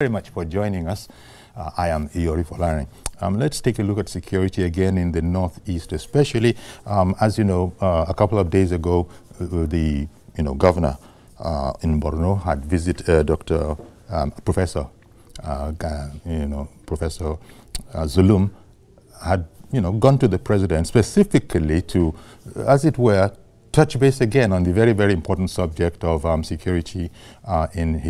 Very much for joining us. I am Iyori Folarin. Let's take a look at security again in the Northeast, especially. As you know, a couple of days ago, the governor in Borno had visited Professor Zulum had gone to the president specifically to, as it were, touch base again on the very, very important subject of security in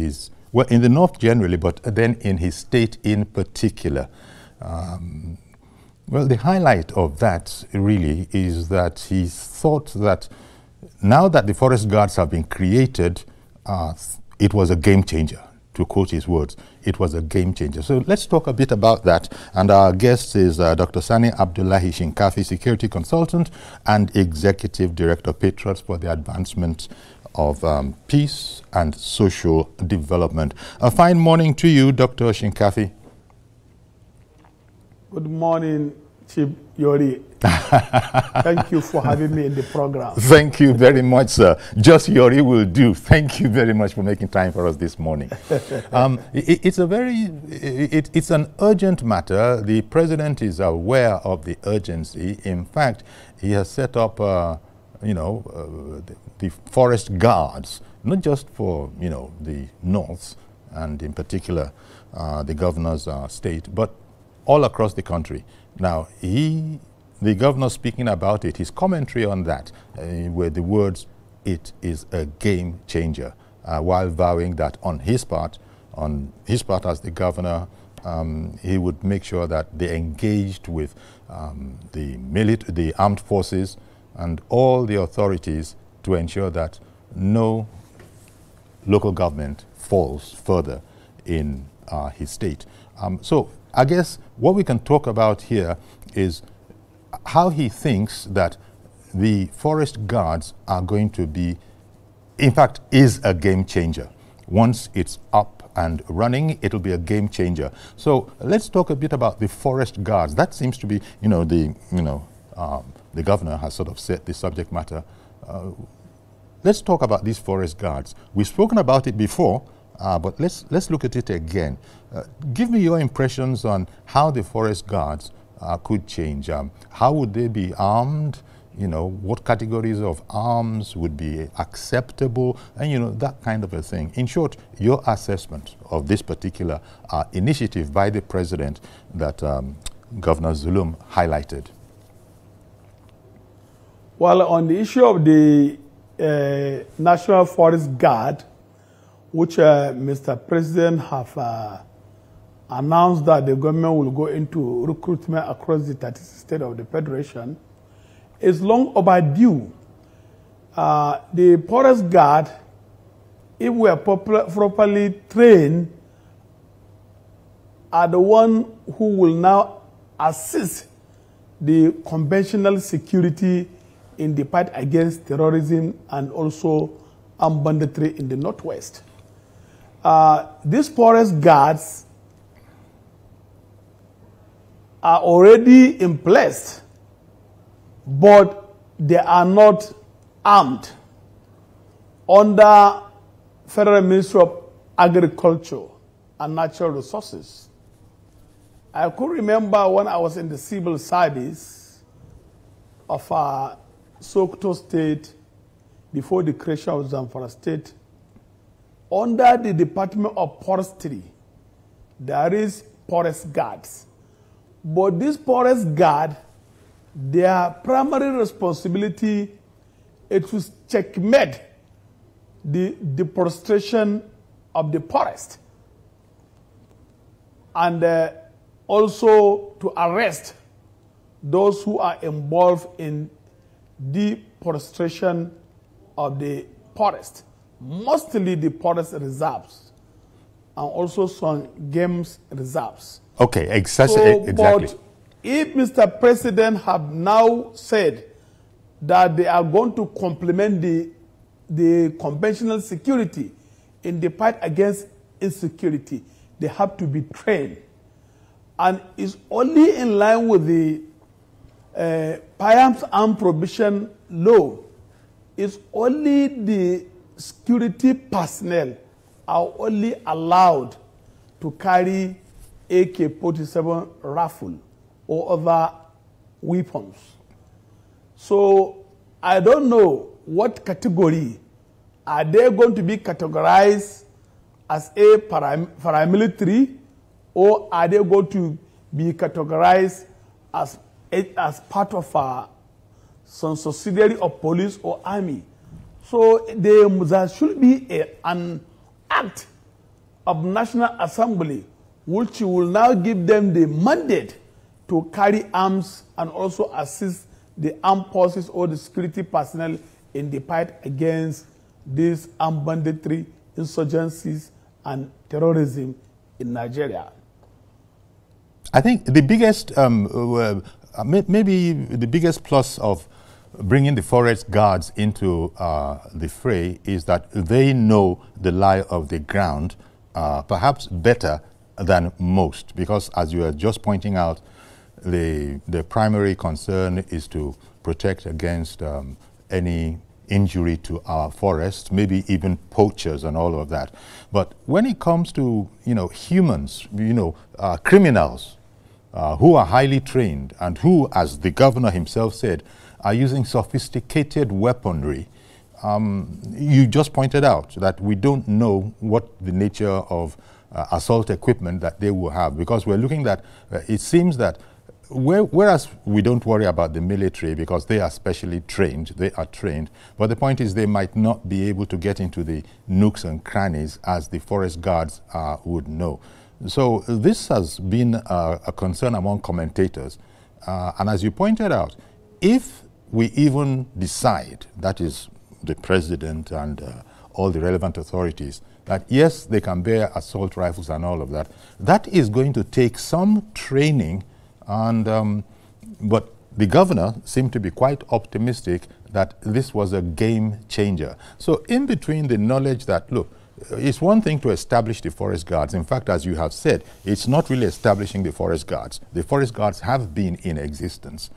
the North generally, but then in his state in particular. Well, the highlight of that really is that he thought that now that the forest guards have been created, it was a game changer. To quote his words, it was a game changer. So let's talk a bit about that. And our guest is Dr. Sani Abdullahi Shinkafi, security consultant and executive director, Patriots for the Advancement of Peace and Social Development. A fine morning to you, Dr. Shinkafi. Good morning, Chief Yori. Thank you for having me in the program. Thank you very much, sir. Just Yori will do. Thank you very much for making time for us this morning. It's an urgent matter. The president is aware of the urgency. In fact, he has set up the forest guards, not just for the North and in particular the governor's state, but all across the country. Now, the governor speaking about it, his commentary on that were the words, "It is a game changer," while vowing that on his part as the governor, he would make sure that they engaged with the armed forces and all the authorities to ensure that no local government falls further in his state. So I guess what we can talk about here is how he thinks that the forest guards are going to be, in fact, is a game changer. Once it's up and running, it'll be a game changer. So let's talk a bit about the forest guards. That seems to be, the governor has sort of set the subject matter. Let's talk about these forest guards. We've spoken about it before, but let's look at it again. Give me your impressions on how the forest guards could change. How would they be armed? What categories of arms would be acceptable? And, that kind of a thing. In short, your assessment of this particular initiative by the president that Governor Zulum highlighted. Well, on the issue of the National Forest Guard, which Mr. President have announced that the government will go into recruitment across the 36 states of the Federation, is long overdue. The Forest Guard, if we are properly trained, are the one who will now assist the conventional security in the fight against terrorism and also armed banditry in the Northwest. These forest guards are already in place, but they are not armed. Under Federal Ministry of Agriculture and Natural Resources, I could remember when I was in the civil service of Sokoto State before the creation of Zamfara State, under the Department of Forestry, there is forest guards. But these forest guards, their primary responsibility is to checkmate the deforestation of the forest and also to arrest those who are involved in deforestation of the forest, mostly the forest reserves and also some game reserves. Okay, exactly. But if Mr. President have now said that they are going to complement the conventional security in the fight against insecurity, they have to be trained. And it's only in line with the Firearms and Prohibition Law. It's only the security personnel are only allowed to carry AK-47 rifle or other weapons. So I don't know what category are they going to be categorized as a paramilitary, or are they going to be categorized as part of some subsidiary of police or army? So there should be an act of National Assembly which will now give them the mandate to carry arms and also assist the armed forces or the security personnel in the fight against these armed banditry, insurgencies, and terrorism in Nigeria. I think the biggest, maybe the biggest plus of bringing the forest guards into the fray is that they know the lie of the ground perhaps better than most, because as you are just pointing out, the primary concern is to protect against any injury to our forests, maybe even poachers and all of that. But when it comes to, humans, criminals who are highly trained and who, as the governor himself said, are using sophisticated weaponry, you just pointed out that we don't know what the nature of assault equipment that they will have, because we're looking at, it seems that whereas we don't worry about the military because they are specially trained, they are trained, but the point is they might not be able to get into the nooks and crannies as the forest guards would know. So this has been a concern among commentators. And as you pointed out, if we even decide, that is the president and all the relevant authorities, that yes, they can bear assault rifles and all of that, that is going to take some training. And but the governor seemed to be quite optimistic that this was a game changer. So in between the knowledge that, look, it's one thing to establish the forest guards. In fact, as you have said, it's not really establishing the forest guards. The forest guards have been in existence.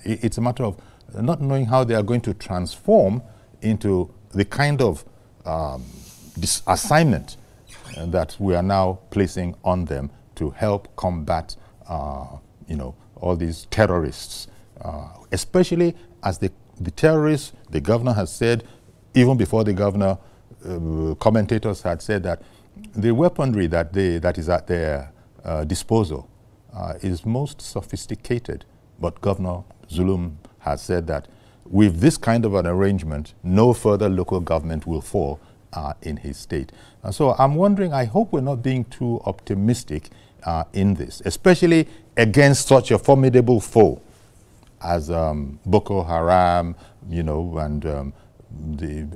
It's a matter of not knowing how they are going to transform into the kind of assignment that we are now placing on them to help combat all these terrorists, especially as the terrorists, the governor has said, even before the governor, commentators had said that the weaponry that is at their disposal is most sophisticated. But Governor Zulum has said that with this kind of an arrangement, no further local government will fall in his state. And so I'm wondering, I hope we're not being too optimistic in this, especially against such a formidable foe as Boko Haram, and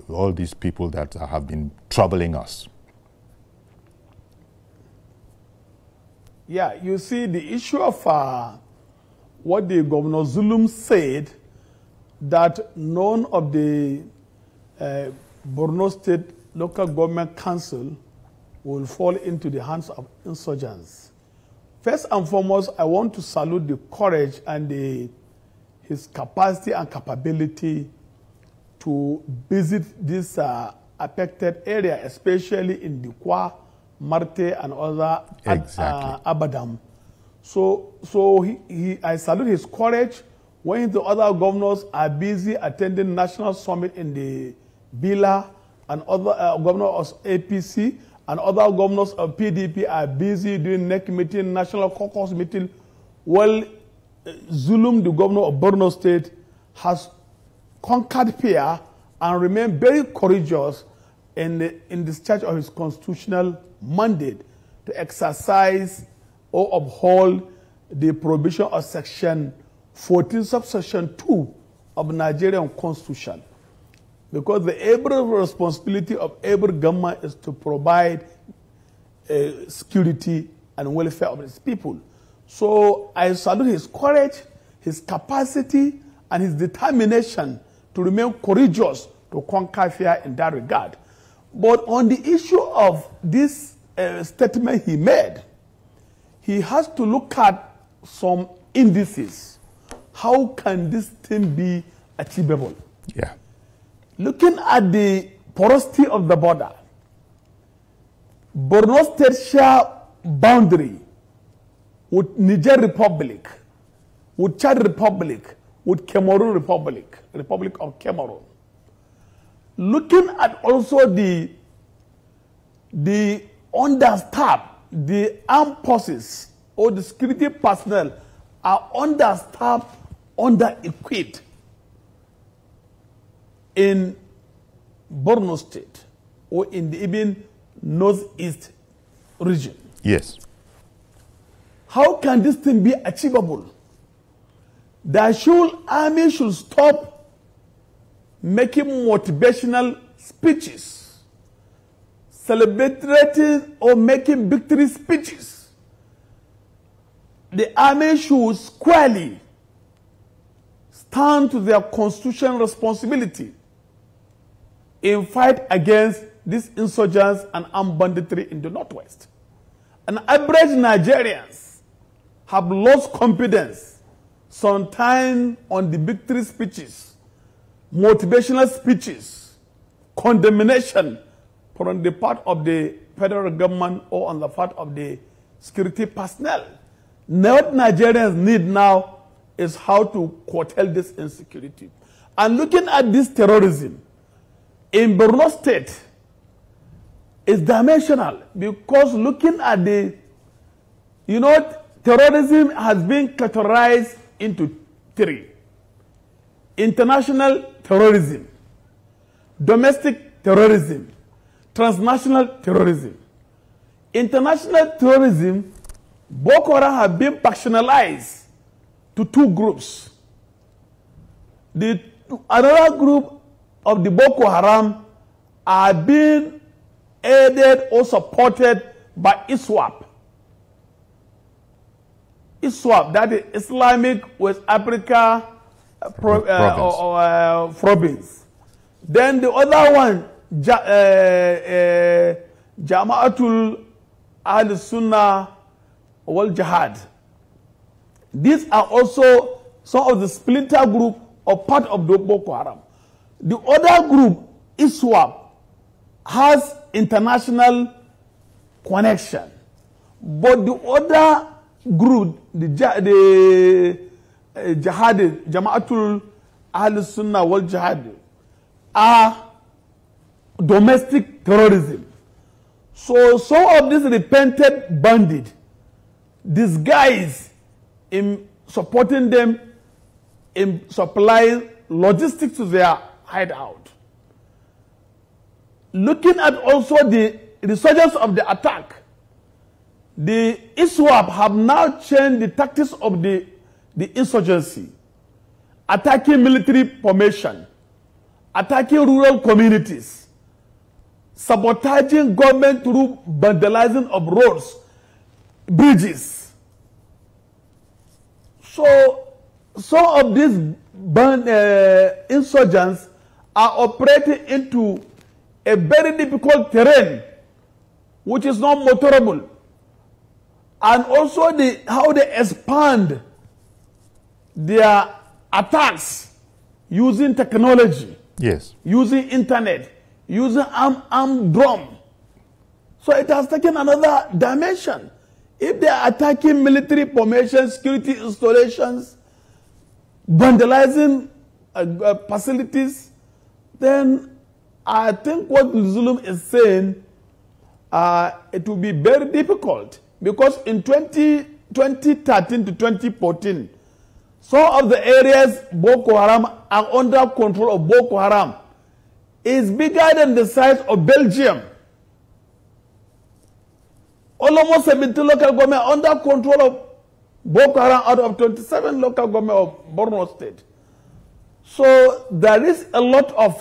all these people that have been troubling us. Yeah, you see, the issue of what the Governor Zulum said, that none of the Borno State Local Government Council will fall into the hands of insurgents. First and foremost, I want to salute the courage and his capacity and capability to visit this affected area, especially in Dikwa, Marte, and other Abadam. So I salute his courage when the other governors are busy attending national summit in the Bila, and other governors of APC and other governors of PDP are busy doing NEC meeting, national caucus meeting. Well, Zulum, the governor of Borno State, has conquered fear and remained very courageous in discharge of his constitutional mandate to exercise or uphold the provision of Section 14, subsection 2 of the Nigerian Constitution. Because the every responsibility of every government is to provide security and welfare of its people. So I salute his courage, his capacity, and his determination to remain courageous to conquer fear in that regard. But on the issue of this statement he made, he has to look at some indices. How can this thing be achievable? Yeah. Looking at the porosity of the border, Borno State share boundary with Niger Republic, with Chad Republic, with Cameroon Republic, Republic of Cameroon. Looking at also the understaffed, the armed forces or the security personnel are understaffed, under-equipped in Borno State or in the even northeast region. Yes. How can this thing be achievable? The army should stop making motivational speeches, celebrating or making victory speeches. The army should squarely stand to their constitutional responsibility in fight against these insurgents and armed banditry in the Northwest. And average Nigerians have lost confidence sometimes on the victory speeches, motivational speeches, condemnation from the part of the federal government or on the part of the security personnel. What Nigerians need now is how to curtail this insecurity. And looking at this terrorism in Borno State is dimensional, because looking at the, terrorism has been categorized into three: international terrorism, domestic terrorism, transnational terrorism. International terrorism, Boko Haram have been factionalized to two groups. Another group of the Boko Haram are being aided or supported by ISWAP. ISWAP, that is Islamic West Africa province. Then the other one, Jama'atul Al-Sunnah wal Jihad. These are also some of the splinter group or part of the Boko Haram. The other group, ISWAP, has international connection. But the other group, the Jihadi, Jama'atul Al-Sunnah wal Jihad, are domestic terrorism. So some of these repented bandits disguise in supporting them in supplying logistics to their hideout. Looking at also the resurgence of the attack, the ISWAP have now changed the tactics of the insurgency, attacking military formation, attacking rural communities, sabotaging government through vandalizing of roads, bridges. So some of these insurgents are operating into a very difficult terrain, which is not motorable. And also how they expand their attacks using technology, yes, using internet, using armed drone. So it has taken another dimension. If they are attacking military formations, security installations, vandalizing facilities, then I think what Zulum is saying, it will be very difficult, because in 2013 to 2014, some of the areas Boko Haram are under control of Boko Haram is bigger than the size of Belgium. Almost 70 local government under control of Boko Haram out of 27 local government of Borno State. So there is a lot of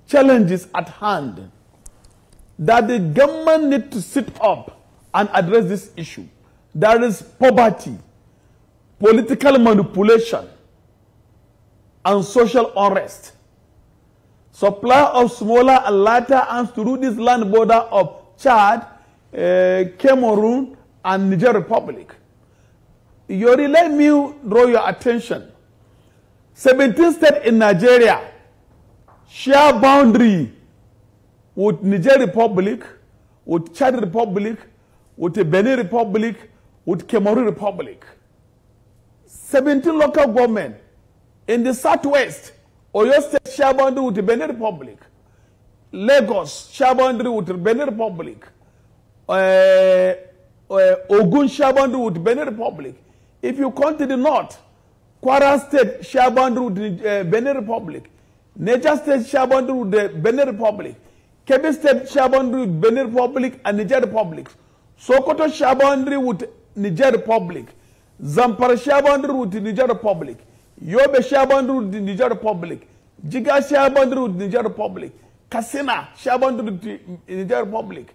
challenges at hand that the government need to sit up and address this issue. There is poverty, political manipulation, and social unrest. Supply of smaller and lighter arms through this land border of Chad, Cameroon, and Niger Republic. Yori, let me draw your attention. 17 states in Nigeria share boundary with Niger Republic, with Chad Republic, with the Benin Republic, with Cameroon Republic. 17 local government in the southwest. Oyo State share boundary with the Benin Republic. Lagos share boundary with the Benin Republic. Ogun share boundary with the Benin Republic. If you come to the north, Kwara State share boundary with the Benin Republic. Niger State share boundary with the Benin Republic. Kebbi State share boundary with Benin Republic and Niger Republic. Sokoto share boundary with Niger Republic. Zamfara share boundary with the Niger Republic. Yobe share boundary with the Niger Republic. Jiga share boundary with the Niger Republic. Katsina share boundary with the Niger Republic.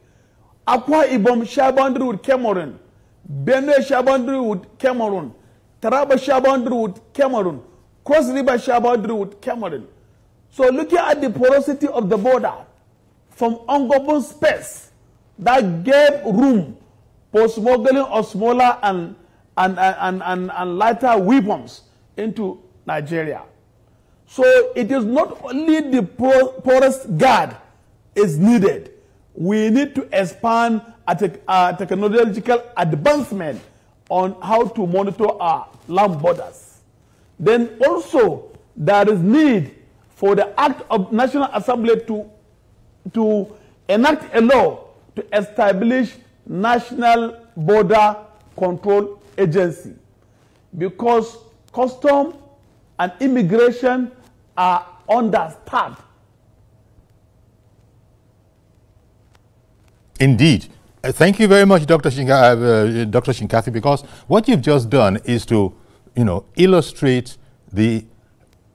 Akwa Ibom share boundary with Cameroon. Benue share boundary with Cameroon. Taraba share boundary with Cameroon. Cross River share boundary with Cameroon. So looking at the porosity of the border from ungoverned space that gave room for smuggling of smaller and lighter weapons into Nigeria. So it is not only the porous guard is needed. We need to expand a technological advancement on how to monitor our land borders. Then also there is need for the Act of National Assembly to enact a law to establish National Border Control Agency, because custom and immigration are understaffed. Indeed. Thank you very much, Dr. Shinkafi, because what you've just done is to, illustrate the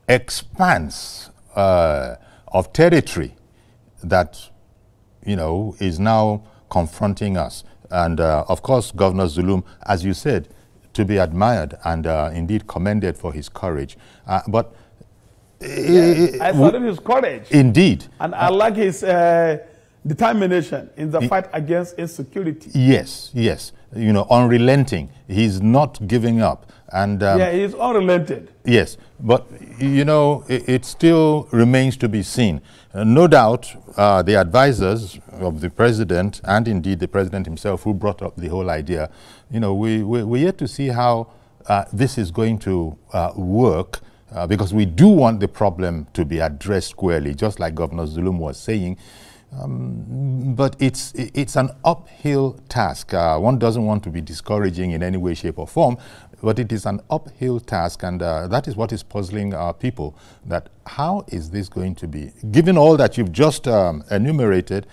expanse of territory that, is now confronting us. And of course, Governor Zulum, as you said, to be admired and indeed commended for his courage. But I salute his courage. Indeed. And I like his determination in the fight against insecurity. Yes, yes. Unrelenting. He's not giving up. And yeah, he's unrelenting. Yes, but it still remains to be seen. No doubt the advisors of the president and indeed the president himself who brought up the whole idea, we're yet to see how this is going to work, because we do want the problem to be addressed squarely, just like Governor Zulum was saying. But it's an uphill task. One doesn't want to be discouraging in any way, shape or form, but it is an uphill task, and that is what is puzzling our people, that how is this going to be? Given all that you've just enumerated,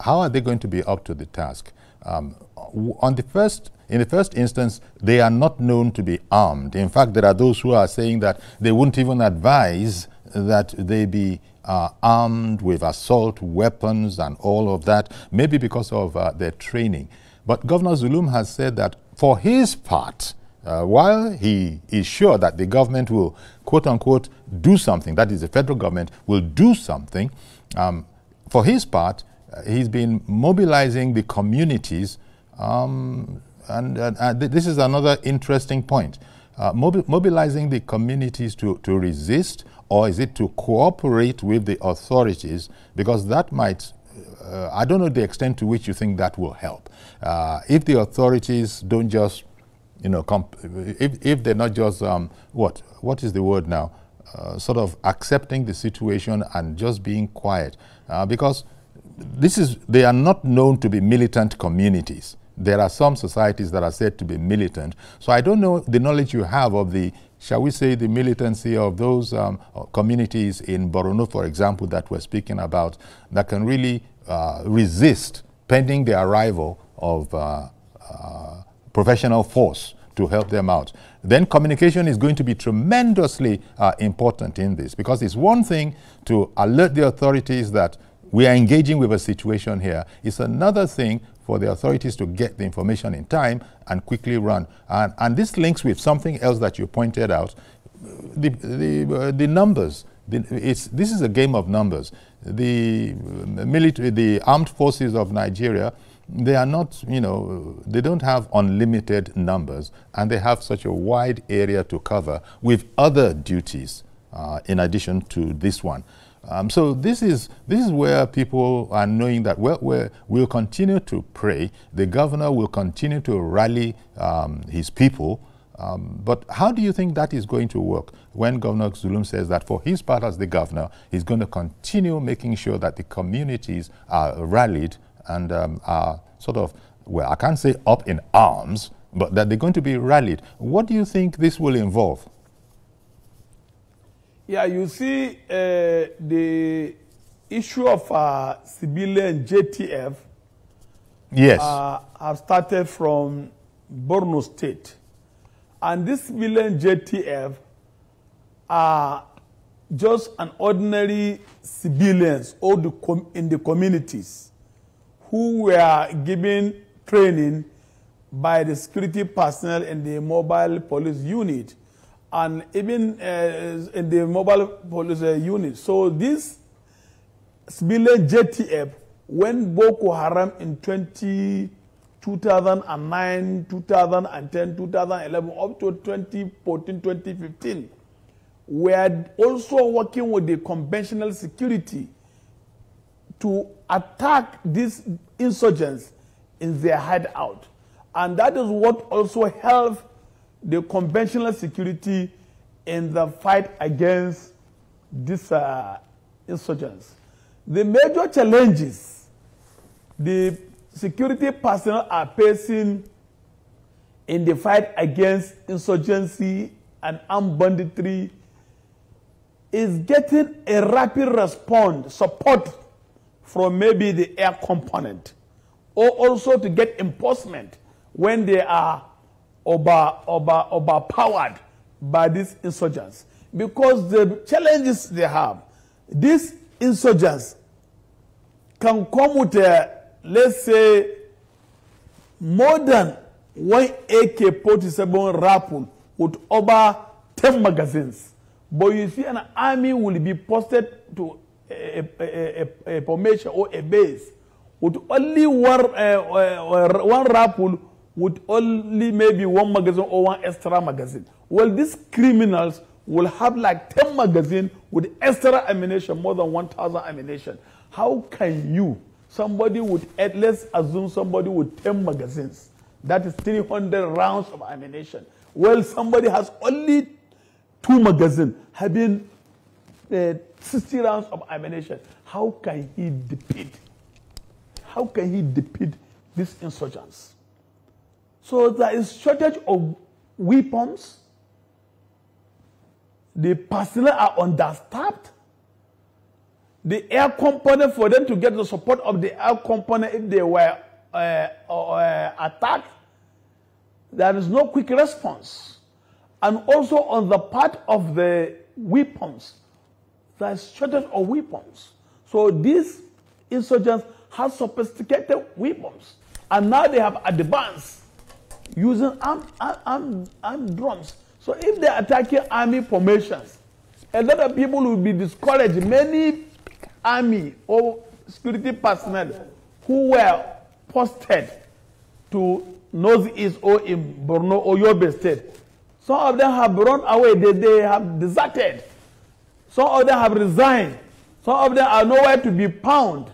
how are they going to be up to the task? In the first instance, they are not known to be armed. In fact, there are those who are saying that they wouldn't even advise that they be armed with assault weapons and all of that, maybe because of their training. But Governor Zulum has said that for his part, while he is sure that the government will, quote-unquote, do something, that is, the federal government will do something, for his part, he's been mobilizing the communities, and this is another interesting point, mobilizing the communities to resist, or is it to cooperate with the authorities, because that might, I don't know the extent to which you think that will help. If the authorities don't just, if they're not just, what is the word now, sort of accepting the situation and just being quiet, because they are not known to be militant communities. There are some societies that are said to be militant. So I don't know the knowledge you have of the, shall we say, the militancy of those communities in Borno, for example, that we're speaking about, that can really resist pending the arrival of professional force to help them out. Then communication is going to be tremendously important in this, because it's one thing to alert the authorities that we are engaging with a situation here. It's another thing for the authorities to get the information in time and quickly run. And this links with something else that you pointed out, the numbers. This is a game of numbers. The military, the armed forces of Nigeria, they are not, they don't have unlimited numbers, and they have such a wide area to cover with other duties in addition to this one. So this is where people are knowing that we'll continue to pray. The governor will continue to rally his people. But how do you think that is going to work when Governor Zulum says that for his part as the governor, he's going to continue making sure that the communities are rallied and are sort of, well, I can't say up in arms, but that they're going to be rallied. What do you think this will involve? Yeah, you see, the issue of civilian JTF yes. have started from Borno State. And this civilian JTF are just an ordinary civilians in the communities who were given training by the security personnel in the mobile police unit and even in the mobile police unit. So this civilian JTF, when Boko Haram in 2009, 2010, 2011, up to 2014, 2015, were also working with the conventional security to attack these insurgents in their hideout. And that is what also helped the conventional security in the fight against these insurgents. The major challenges the security personnel are facing in the fight against insurgency and armed banditry is getting a rapid response, support from maybe the air component, or also to get enforcement when they are overpowered by these insurgents. Because the challenges they have, these insurgents can come with let's say, more than one AK-47 rifle with over 10 magazines. But you see, an army will be posted to a formation or a base with only one rifle with only maybe one magazine or one extra magazine. Well, these criminals will have like 10 magazines with extra ammunition, more than 1,000 ammunition. How can you, somebody with, let's assume somebody with 10 magazines, that is 300 rounds of ammunition. Well, somebody has only 2 magazines, having 60 rounds of ammunition. How can he defeat? How can he defeat these insurgents? So there is shortage of weapons. The personnel are understaffed. The air component, for them to get the support of the air component if they were attacked, there is no quick response. And also on the part of the weapons, there is shortage of weapons. So these insurgents have sophisticated weapons. And now they have advanced using armed drones. So if they are attacking army formations, a lot of people will be discouraged. Many army or security personnel who were posted to Northeast or in Borno or Yobe State, some of them have run away. They have deserted. Some of them have resigned. Some of them are nowhere to be found.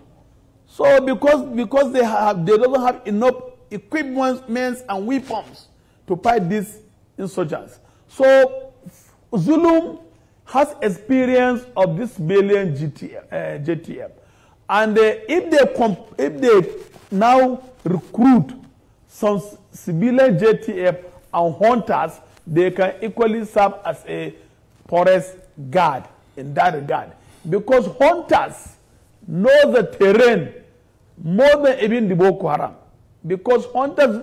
So because they don't have enough equipment and weapons to fight these insurgents. So Zulum has experience of this billion JTF. And if they now recruit some civilian JTF and hunters, they can equally serve as a forest guard in that regard. Because hunters know the terrain more than even the Boko Haram. Because hunters,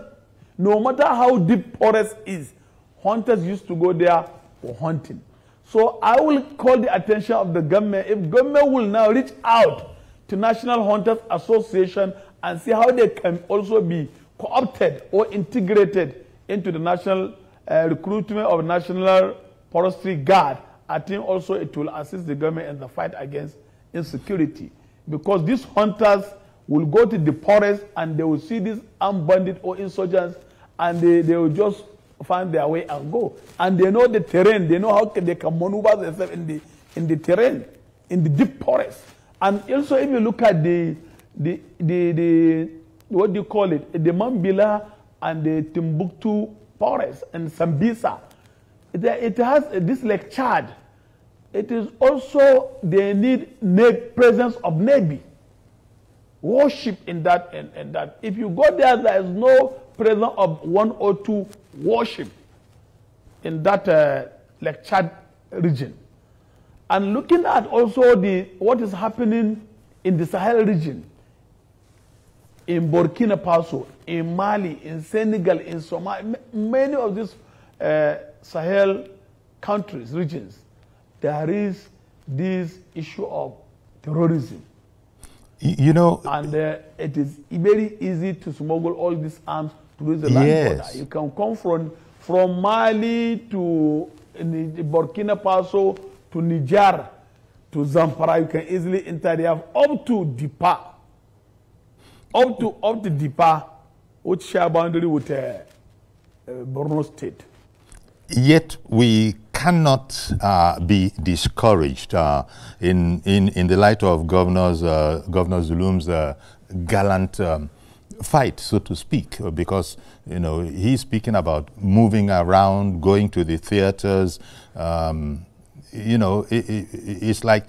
no matter how deep forest is, hunters used to go there for hunting. So I will call the attention of the government. If government will now reach out to National Hunters Association and see how they can also be co-opted or integrated into the national recruitment of National Forestry Guard, I think also it will assist the government in the fight against insecurity. Because these hunters will go to the forest and they will see these armed bandits or insurgents and they will just find their way and go. And they know the terrain. They know how they can maneuver themselves in the terrain. in the deep forest. And also, if you look at the what do you call it, the Mambila and the Timbuktu forest and Sambisa, it has this like Chad. It is also, they need presence of Navy, warship in that, and that. If you go there, there is no presence of 1 or 2 warship in that like Chad region. And looking at also what is happening in the Sahel region, in Burkina Faso, in Mali, in Senegal, in Somalia, many of these Sahel countries, regions, there is this issue of terrorism. You know, and it is very easy to smuggle all these arms to the land border. You can come from Mali to Burkina Faso to Niger to Zamfara. You can easily enter there up to Dipa. Up to Dipa, which share boundary with Borno State. Yet we cannot be discouraged in the light of Governor Zulum's gallant fight, so to speak, because he's speaking about moving around, going to the theaters. It's like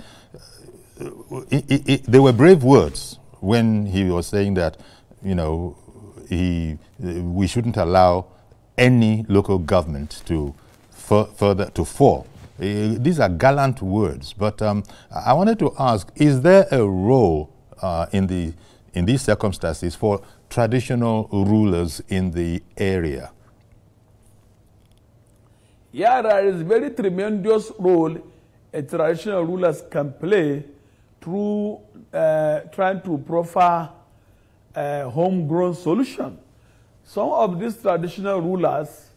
they were brave words when he was saying that we shouldn't allow any local government to further to fall. These are gallant words, but I wanted to ask: is there a role in these circumstances for traditional rulers in the area? Yeah, there is very tremendous role traditional rulers can play through trying to proffer homegrown solution. Some of these traditional rulers,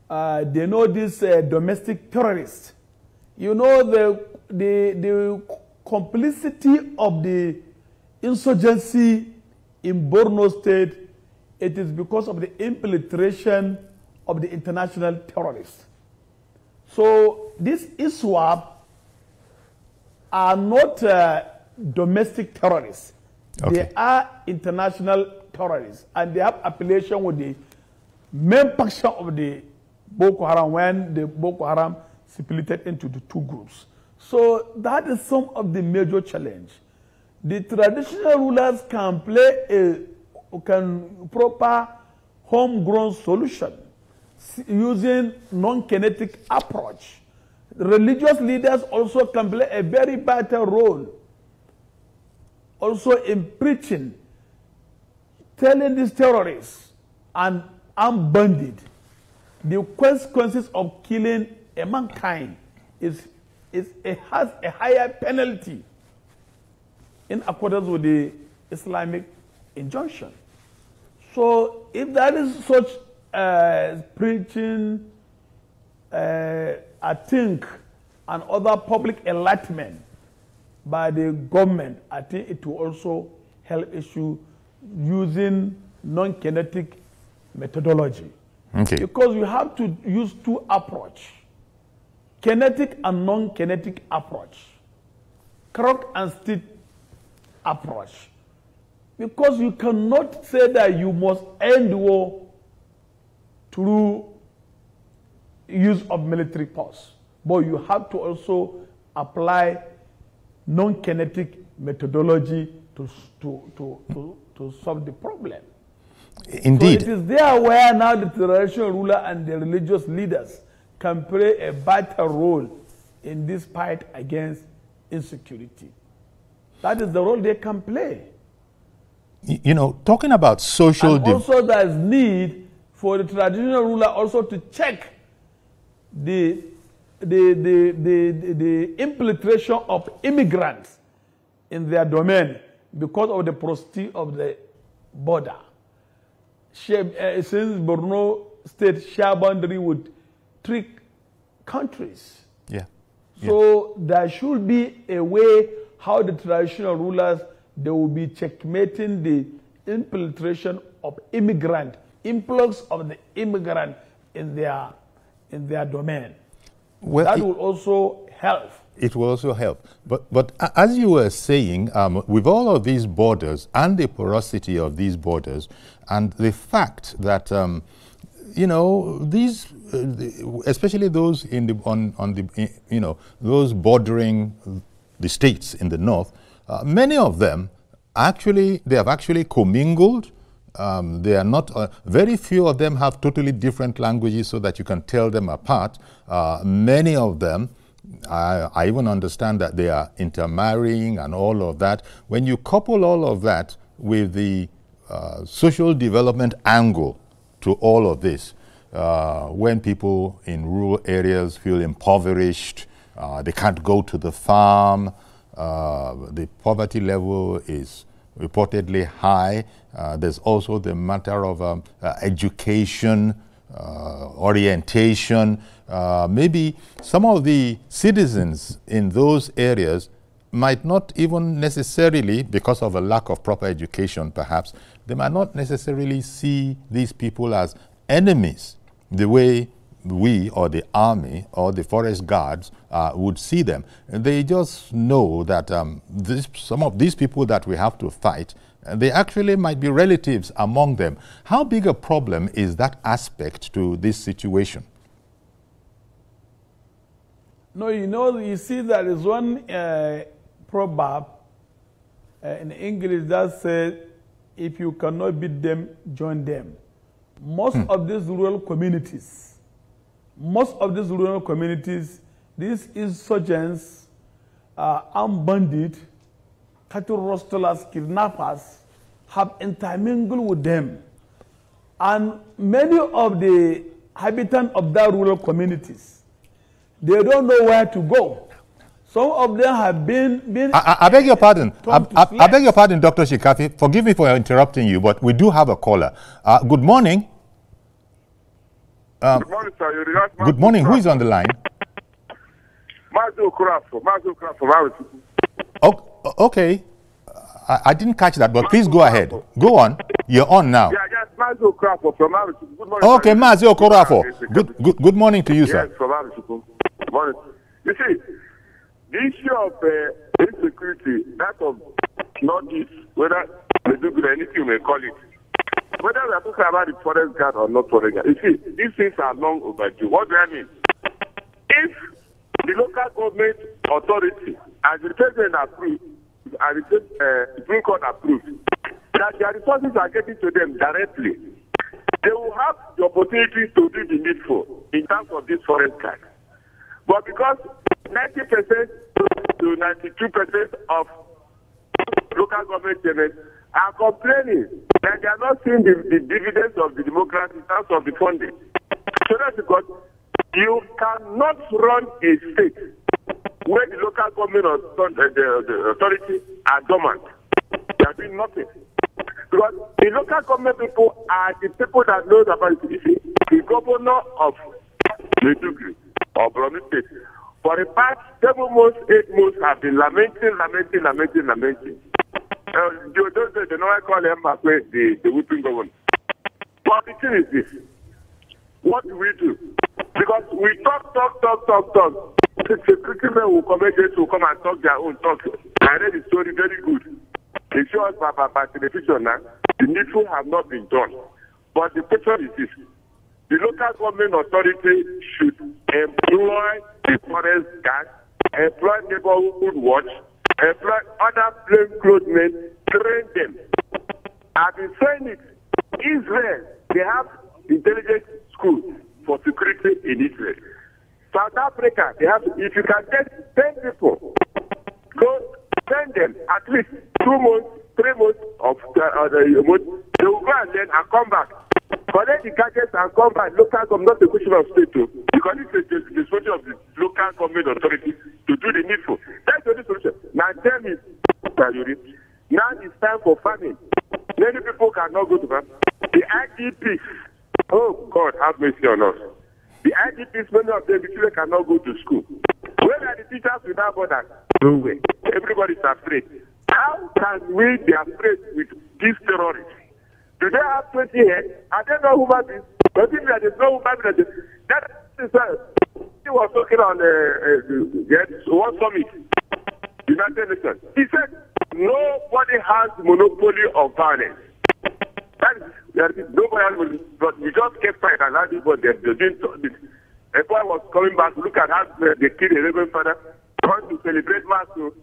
they know these domestic terrorists. You know the complicity of the insurgency in Borno State. It is because of the infiltration of the international terrorists. So these ISWAP are not domestic terrorists. Okay. They are international terrorists, and they have affiliation with the main faction of the Boko Haram when the Boko Haram split into the 2 groups. So that is some of the major challenge. The traditional rulers can proper homegrown solution using non-kinetic approach. Religious leaders also can play a very vital role also in preaching, telling these terrorists and armed bandits the consequences of killing a mankind has a higher penalty in accordance with the Islamic injunction. So if there is such preaching, I think, and other public enlightenment by the government, I think it will also help issue using non-kinetic methodology. Okay. Because you have to use 2 approach, kinetic and non-kinetic approach, crook and stick approach. Because you cannot say that you must end the war through use of military force, but you have to also apply non-kinetic methodology to solve the problem. Indeed. So it is there where now the traditional ruler and the religious leaders can play a vital role in this fight against insecurity. That is the role they can play. Talking about social... And also there is need for the traditional ruler also to check the infiltration of immigrants in their domain because of the porosity of the border. Since Borno State share boundary with 3 countries. Yeah. So there should be a way how the traditional rulers, they will be checkmating the infiltration of immigrant, influx of the immigrant in their domain. Well, that will also help. It will also help. But as you were saying, with all of these borders and the porosity of these borders and the fact that, you know, these, especially those in the, on the, you know, those bordering the states in the north, many of them actually, they have actually commingled. They are not, very few of them have totally different languages so that you can tell them apart. Many of them, I even understand that they are intermarrying and all of that. When you couple all of that with the social development angle to all of this, when people in rural areas feel impoverished, they can't go to the farm, the poverty level is reportedly high. There's also the matter of education, orientation. Maybe some of the citizens in those areas might not even necessarily, because of a lack of proper education perhaps, they might not necessarily see these people as enemies the way we or the army or the forest guards would see them. They just know that some of these people that we have to fight, they actually might be relatives among them. How big a problem is that aspect to this situation? No, you know, you see there is one proverb in English that says, if you cannot beat them, join them. Most of these rural communities, these insurgents, armed bandits, cattle rustlers, kidnappers, have intermingled with them. And many of the inhabitants of that rural communities, they don't know where to go. Some of them have been I beg your pardon. I beg your pardon, Dr. Shinkafi. Forgive me for interrupting you, but we do have a caller. Good morning. Good morning, sir. Good morning. Who is on the line? Mazu Kurafo. Oh, okay. I didn't catch that, but please go ahead. Go on. You're on now. Yeah, yes, Mazu Kurafo from Maruchuku. Good morning. Okay, Mazu Kurafo. Good morning to you, sir. Yes, from Maruchuku. Good morning. You see, the issue of insecurity, that of Northeast, whether they do anything you may call it, whether we are talking about the forest guard or not forest guard, you see, these things are long overdue. What do I mean? If the local government authority, as the president approved, and the Supreme Court approved, that their resources are getting to them directly, they will have the opportunity to do the needful in terms of this forest guard. But because 90% to 92% of local government tenants are complaining that they are not seeing the dividends of the democracy in terms of the funding. So that's because you cannot run a state where the local government or the authority are dormant. They are doing nothing. Because the local government people are the people that know about the issue. The governor of Maiduguri or Borno State, for the past 7 months, 8 months, have been lamenting. They know I call them the whipping governor. But the thing is this: what do we do? Because we talk. The security men will come against will come and talk their own talk. I read the story very good. They show us by television now. The needful have not been done. But the question is this: the local government authority should employ the forest guard, employ neighborhood watch, employ other plainclothesmen, train them. I've been saying it. Israel, they have intelligence schools for security in Israel. South Africa, they have, if you can get 10 people, go send them at least 2 months, 3 months of the month, they will go and learn and come back. Collect the gadgets and come back. Local government, not the question of state too, because it's the solution of the local government authority to do the needful. That's the only solution. Now tell me, now it's time for farming. Many people cannot go to farm. The IDPs, oh God, have mercy on us. The IDPs, many of them, the children cannot go to school. Where are the teachers without borders? No way. Everybody's afraid. How can we be afraid with these terrorists? Do they have 20 heads? Are they not human beings? But if there is no human beings, that is was talking on one summit, United Nations. He said nobody has monopoly of violence. Nobody has monopoly, but we just kept quiet and had people they're doing this. A boy was coming back to look at how they killed a reverend father, trying to celebrate Mass. So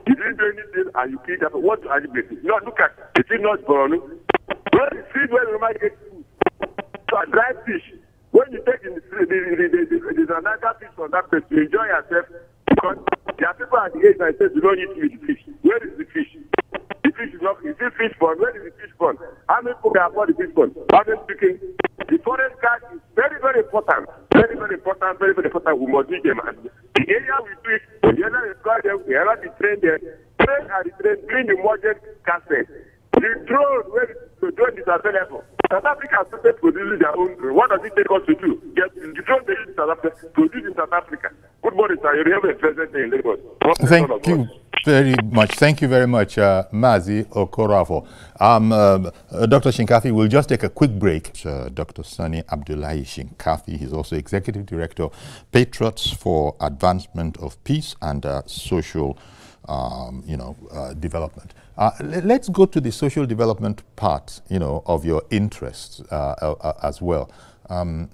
you didn't do anything and you killed them. What are you doing? No, look at it. It's not Borno. Where is food where the man gets food? So a dry fish. When you take in there's another fish from that place, you enjoy yourself because there are people at the age that say you don't eat with fish. Where is the fish? The fish is not, is it fish pond? Where is the fish pond? How many people can afford the fish pond? Honestly speaking, the forest guard is very, very important. Very, very important, very, very important. We must do them. And the area we do it, the area we guard them, the area we train them, train and retrain, bring the modern castle. The drone, where the drone is available. South Africa has started producing their own drone. What does it take us to do? Get the drone they use in South Africa, produce in South Africa. Good morning, sir. You have a present day in Lagos. Thank you very much. Thank you very much, Mazi Okorafo. Dr. Shinkafi, we'll just take a quick break. Dr. Sani Abdullahi Shinkafi, he's also Executive Director, Patriots for Advancement of Peace and Social development. Let's go to the social development part, of your interests as well.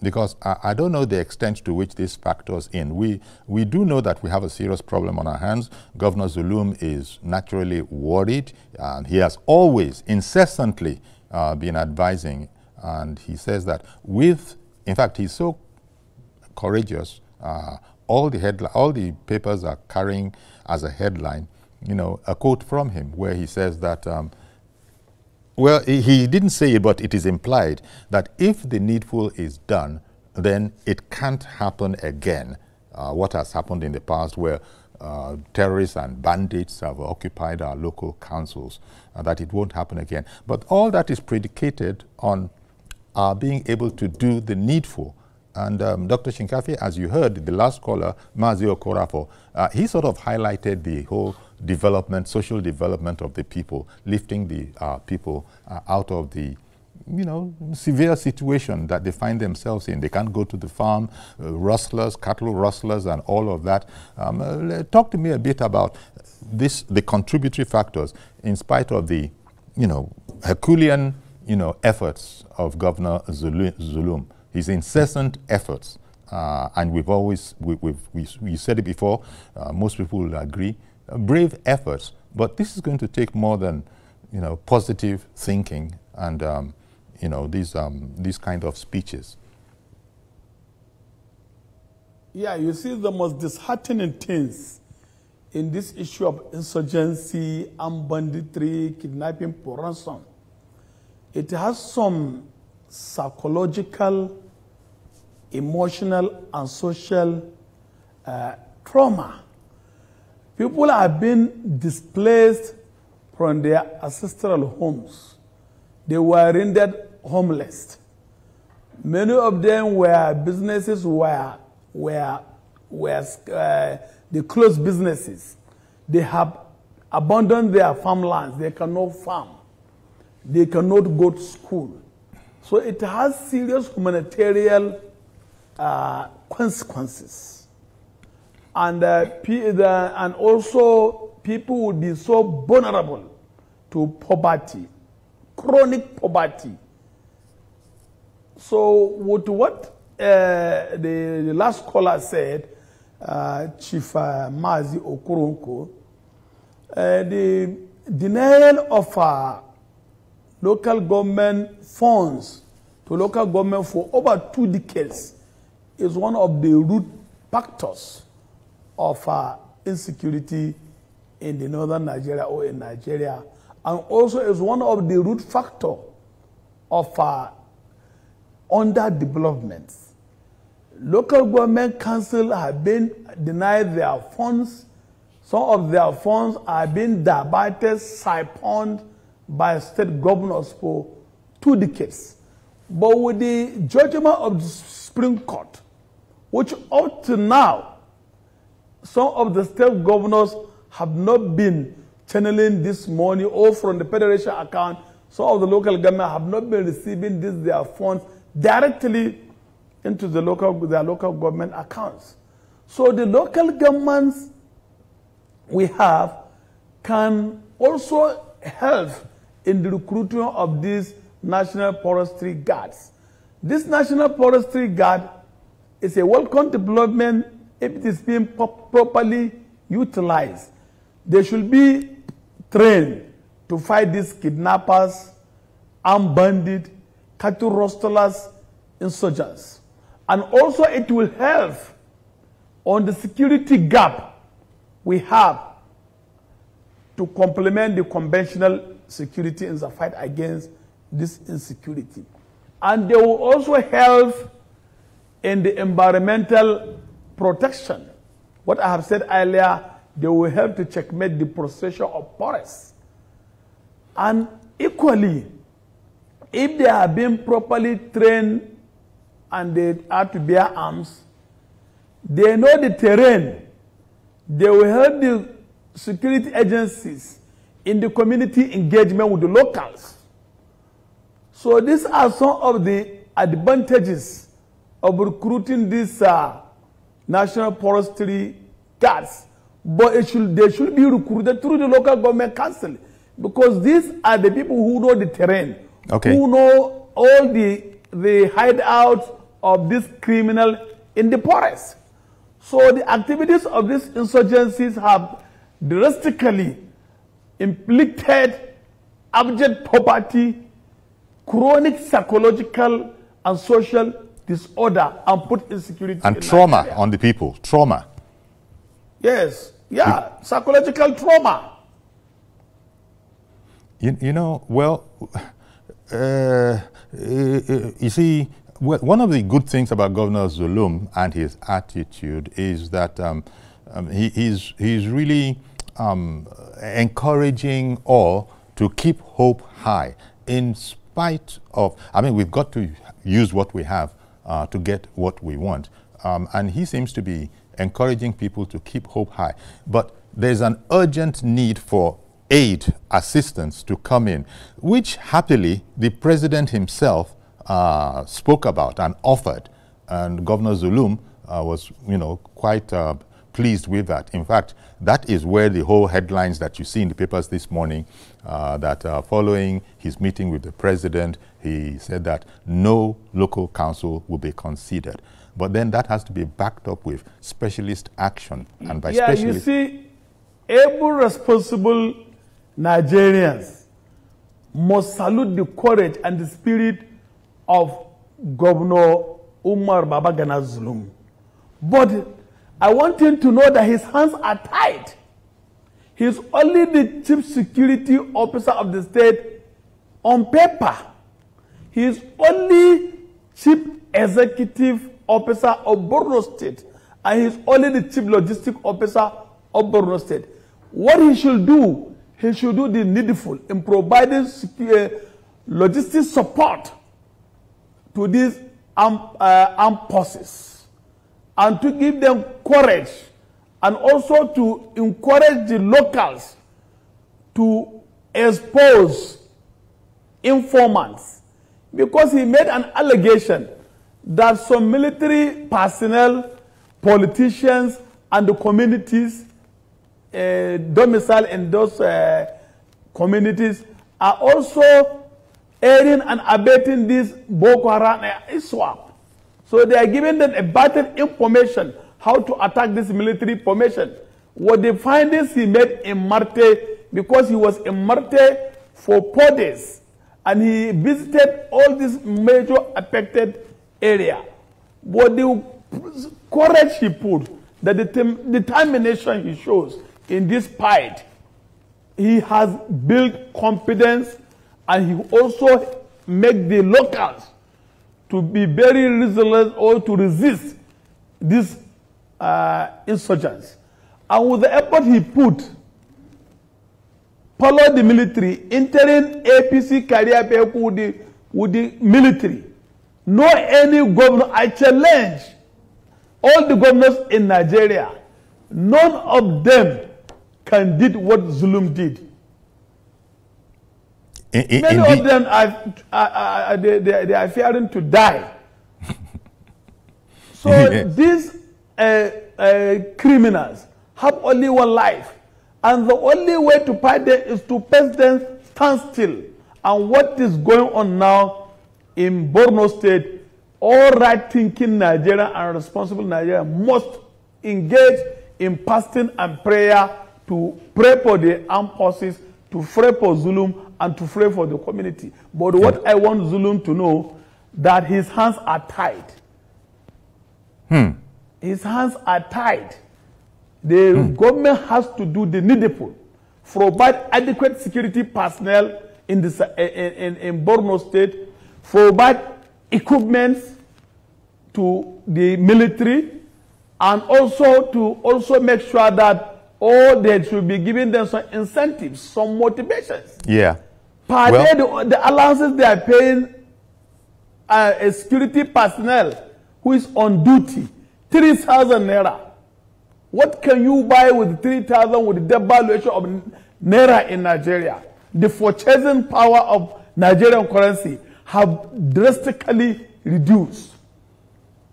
Because I don't know the extent to which this factors in. We do know that we have a serious problem on our hands. Governor Zulum is naturally worried, and he has always, incessantly been advising, and he says that in fact, he's so courageous, all the papers are carrying as a headline, a quote from him where he says that well, he didn't say it, but it is implied that if the needful is done, then it can't happen again. What has happened in the past where terrorists and bandits have occupied our local councils, that it won't happen again. But all that is predicated on our being able to do the needful. And Dr. Shinkafi, as you heard, the last caller, Mazi Okorafo, he sort of highlighted the whole development, social development of the people, lifting the people out of the, severe situation that they find themselves in. They can't go to the farm, rustlers, cattle rustlers, and all of that. Talk to me a bit about the contributory factors, in spite of the, Herculean, efforts of Governor Zulum. His incessant efforts, and we said it before, most people will agree, brave efforts, but this is going to take more than, positive thinking and, these kind of speeches. Yeah, you see the most disheartening things in this issue of insurgency, armed banditry, kidnapping for ransom. It has some psychological, emotional, and social trauma. People have been displaced from their ancestral homes. They were rendered homeless. Many of them were businesses they closed businesses. They have abandoned their farmlands. They cannot farm. They cannot go to school. So it has serious humanitarian consequences. And also people will be so vulnerable to poverty, chronic poverty. So with what the last caller said, Chief Mazi Okoronko, the denial of local government funds to local government for over 2 decades is one of the root factors of insecurity in the northern Nigeria or in Nigeria, and also is one of the root factors of underdevelopment. Local government councils have been denied their funds. Some of their funds are being diverted, siphoned by state governors for 2 decades. But with the judgment of the Supreme Court, which up to now, some of the state governors have not been channeling this money or from the federation account, some of the local government have not been receiving their funds directly into their local government accounts. So the local governments we have can also help in the recruitment of these National Forestry Guards. This National Forestry Guard is a welcome development if it is being properly utilized. They should be trained to fight these kidnappers, armed bandits, cattle rustlers, insurgents. And also it will help on the security gap we have to complement the conventional security in the fight against this insecurity. And they will also help in the environmental protection. What I have said earlier, they will help to checkmate the procession of forests. And equally, if they are being properly trained and they are to bear arms, they know the terrain. They will help the security agencies in the community engagement with the locals. So these are some of the advantages of recruiting these National Forestry Guards. But they should be recruited through the local government council, because these are the people who know the terrain, who know all the hideouts of this criminal in the forest. So the activities of these insurgencies have drastically inflicted abject poverty, chronic psychological and social disorder, and put insecurity and in trauma Nigeria. on the people. Trauma. Yes, yeah, psychological trauma. You know, well, you see, one of the good things about Governor Zulum and his attitude is that he's really encouraging all to keep hope high in spite of, I mean, we've got to use what we have to get what we want. And he seems to be encouraging people to keep hope high. But there's an urgent need for aid, assistance to come in, which happily the president himself spoke about and offered. And Governor Zulum was, quite pleased with that. In fact, that is where the whole headlines that you see in the papers this morning, that following his meeting with the president, he said that no local council will be considered. But then that has to be backed up with specialist action. And by specialist... you see, able, responsible Nigerians must salute the courage and the spirit of Governor Umar Babagana Zulum. But I want him to know that his hands are tied. He's only the chief security officer of the state on paper. He is only chief executive officer of Borno State, and he's only the chief logistic officer of Borno State. What he should do the needful in providing logistic support to these armed forces, and to give them courage, and also to encourage the locals to expose informants, because he made an allegation that some military personnel, politicians, and the communities domiciled in those communities are also aiding and abetting this Boko Haram ISWAP. So they are giving them a better information how to attack this military formation. What the findings he made in Marte, because he was in Marte for 4 days, and he visited all these major affected area. What the courage he put, the determination he shows in this fight, he has built confidence, and he also make the locals to be very resilient or to resist these insurgents. And with the effort he put, follow the military, entering APC career with the military. No any governor, I challenge all the governors in Nigeria, none of them can did what Zulum did. Many of them they are fearing to die. So this criminals have only one life. And the only way to fight them is to President stand still. And what is going on now in Borno State, all right-thinking Nigerian and responsible Nigerian must engage in fasting and prayer to pray for the armed forces, to pray for Zulum, and to pray for the community. But what I want Zulum to know, that his hands are tied. His hands are tied. The government has to do the needful, provide adequate security personnel in Borno State, provide equipment to the military, and also to make sure that they should be giving them some incentives, some motivations. Yeah. Per day, the allowances they are paying a security personnel who is on duty, 3,000 naira. What can you buy with 3,000 with the devaluation of naira in Nigeria? The purchasing power of Nigerian currency have drastically reduced.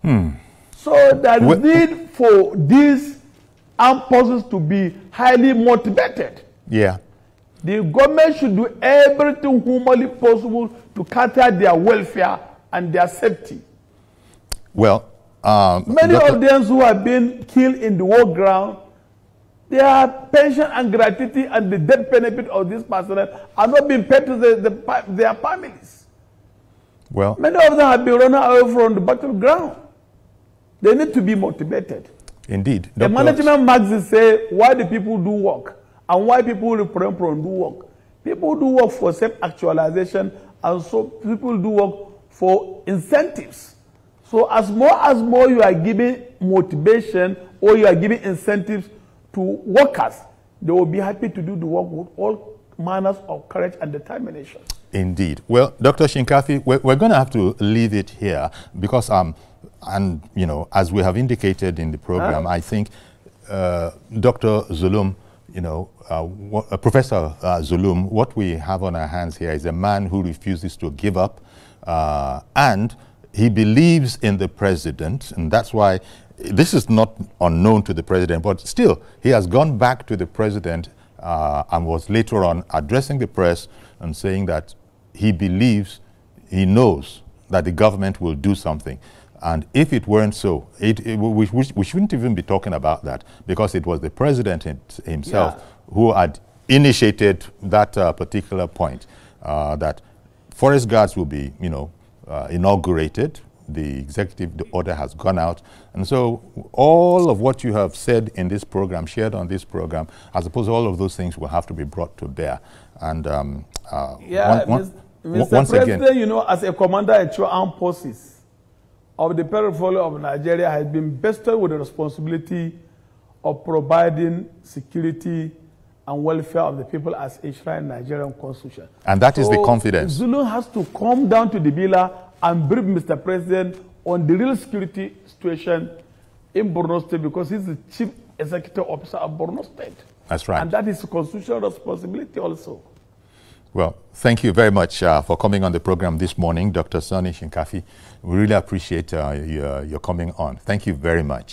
So there is need for these armed forces to be highly motivated. Yeah. The government should do everything humanly possible to cater their welfare and their safety. Well, many of them who have been killed in the war ground, their pension and gratuity and the death benefit of this personnel are not being paid to their families. Well, many of them have been run away from the battleground. They need to be motivated. Indeed. The management magazine say why the people do work and why people refrain from do work. People do work for self-actualization, and so people do work for incentives. So as more you are giving motivation or you are giving incentives to workers, they will be happy to do the work with all manners of courage and determination. Indeed. Well, Dr. Shinkafi, we're going to have to leave it here because, and you know, as we have indicated in the program, I think Dr. Zulum, you know, Professor Zulum, what we have on our hands here is a man who refuses to give up, and he believes in the president, and that's why this is not unknown to the president, but still, he has gone back to the president and was later on addressing the press and saying that he believes, he knows that the government will do something. And if it weren't so, we shouldn't even be talking about that, because it was the president himself who had initiated that particular point, that forest guards will be, you know, inaugurated. The executive order has gone out. And so all of what you have said in this program, shared on this program, I suppose all of those things will have to be brought to bear. And Mr. President, you know, as a commander-in-chief armed forces of the portfolio of Nigeria, has been vested with the responsibility of providing security and welfare of the people as enshrined in Nigerian Constitution. And that is the confidence. Zulu has to come down to the villa and brief Mr. President on the real security situation in Borno State, because he's the chief executive officer of Borno State. That's right. And that is a constitutional responsibility also. Well, thank you very much for coming on the program this morning, Dr. Sonny Shinkafi. We really appreciate your coming on. Thank you very much.